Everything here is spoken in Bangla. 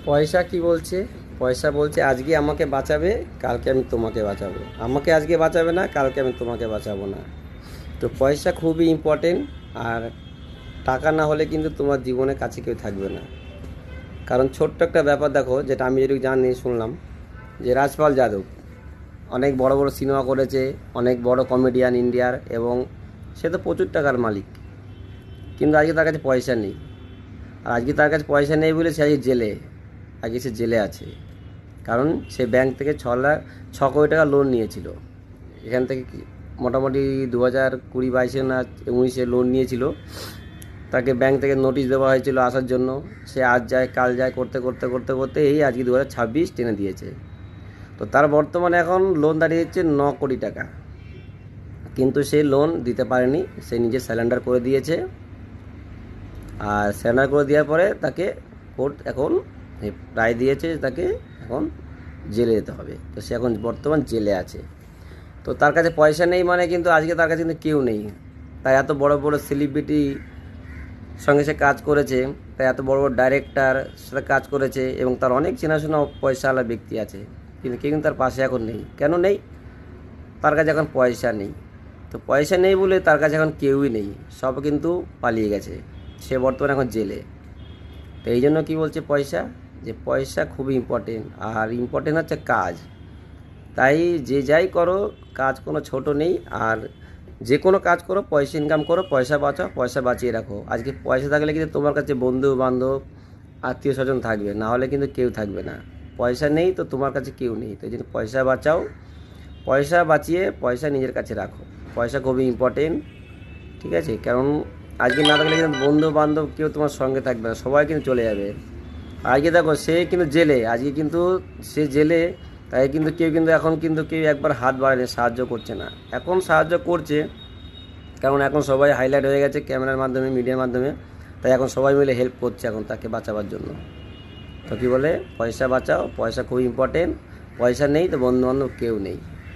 পয়সা কি বলছে? পয়সা বলছে আজকে আমাকে বাঁচাবে, কালকে আমি তোমাকে বাঁচাবো। আমাকে আজকে বাঁচাবে না, কালকে আমি তোমাকে বাঁচাবো না। তো পয়সা খুবই ইম্পর্টেন্ট। আর টাকা না হলে কিন্তু তোমার জীবনে কাছে কেউ থাকবে না। কারণ ছোট্ট একটা ব্যাপার দেখো, যেটা আমি যেটুকু জানি শুনলাম, যে রাজপাল যাদব অনেক বড় বড় সিনেমা করেছে, অনেক বড় কমেডিয়ান ইন্ডিয়ার, এবং সে তো প্রচুর টাকার মালিক। কিন্তু আজকে তার কাছে পয়সা নেই। আর আজকে তার কাছে পয়সা নেই বলে সে আজকে জেলে। আজকে সে জেলে আছে। কারণ সে ব্যাংক থেকে 6 কোটি টাকা লোন নিয়েছিল। এখান থেকে মোটামুটি 2020-22 না 19-এ লোন নিয়েছিল। তাকে ব্যাংক থেকে নোটিশ দেওয়া হয়েছিল আসার জন্য। সে আজ যায় কাল যায় করতে করতে করতে করতে এই আজকে 2026 টেনে দিয়েছে। তো তার বর্তমানে এখন লোন দাঁড়িয়েছে 9 কোটি টাকা। কিন্তু সে লোন দিতে পারেনি, সে নিজে স্যালেন্ডার করে দিয়েছে। আর স্যালেন্ডার করে দেওয়ার পরে তাকে কোর্ট এখন রায় দিয়েছে তাকে এখন জেলে যেতে হবে। তো সে এখন বর্তমান জেলে আছে। তো তার কাছে পয়সা নেই মানে কিন্তু আজকে তার কাছে কিন্তু কেউ নেই। তাই এত বড় বড় সেলিব্রিটি সঙ্গে সে কাজ করেছে, তাই এত বড় বড় ডাইরেক্টর সাথে কাজ করেছে, এবং তার অনেক চেনাশোনা পয়সাওয়ালা ব্যক্তি আছে। কিন্তু কেউ কিন্তু তার পাশে এখন নেই। কেন নেই? তার কাছে এখন পয়সা নেই। তো পয়সা নেই বলে তার কাছে এখন কেউই নেই, সব কিন্তু পালিয়ে গেছে। সে বর্তমানে এখন জেলে। তো এই জন্য কী বলছে পয়সা, যে পয়সা খুবই ইম্পর্টেন্ট। আর ইম্পর্টেন্ট হচ্ছে কাজ। তাই যে যাই করো, কাজ কোনো ছোট নেই। আর যে কোনো কাজ করো, পয়সা ইনকাম করো, পয়সা বাঁচাও, পয়সা বাঁচিয়ে রাখো। আজকে পয়সা থাকলে কিন্তু তোমার কাছে বন্ধু বান্ধব আত্মীয় স্বজন থাকবে, না হলে কিন্তু কেউ থাকবে না। পয়সা নেই তো তোমার কাছে কেউ নেই। তো এই জন্য পয়সা বাঁচাও, পয়সা বাঁচিয়ে পয়সা নিজের কাছে রাখো। পয়সা খুবই ইম্পর্টেন্ট, ঠিক আছে? কারণ আজকে না থাকলে কিন্তু বন্ধু বান্ধব কেউ তোমার সঙ্গে থাকবে না, সবাই কিন্তু চলে যাবে। আজকে দেখো সে কিন্তু জেলে, আজকে কিন্তু সে জেলে। তাই কিন্তু কেউ কিন্তু এখন কিন্তু কেউ একবার হাত বাড়ায়নি, সাহায্য করছে না। এখন সাহায্য করছে, কারণ এখন সবাই হাইলাইট হয়ে গেছে ক্যামেরার মাধ্যমে, মিডিয়ার মাধ্যমে। তাই এখন সবাই মিলে হেল্প করছে এখন তাকে বাঁচাবার জন্য। তো কী বলে, পয়সা বাঁচাও, পয়সা খুব ইম্পর্টেন্ট। পয়সা নেই তো বন্ধু বান্ধব কেউ নেই।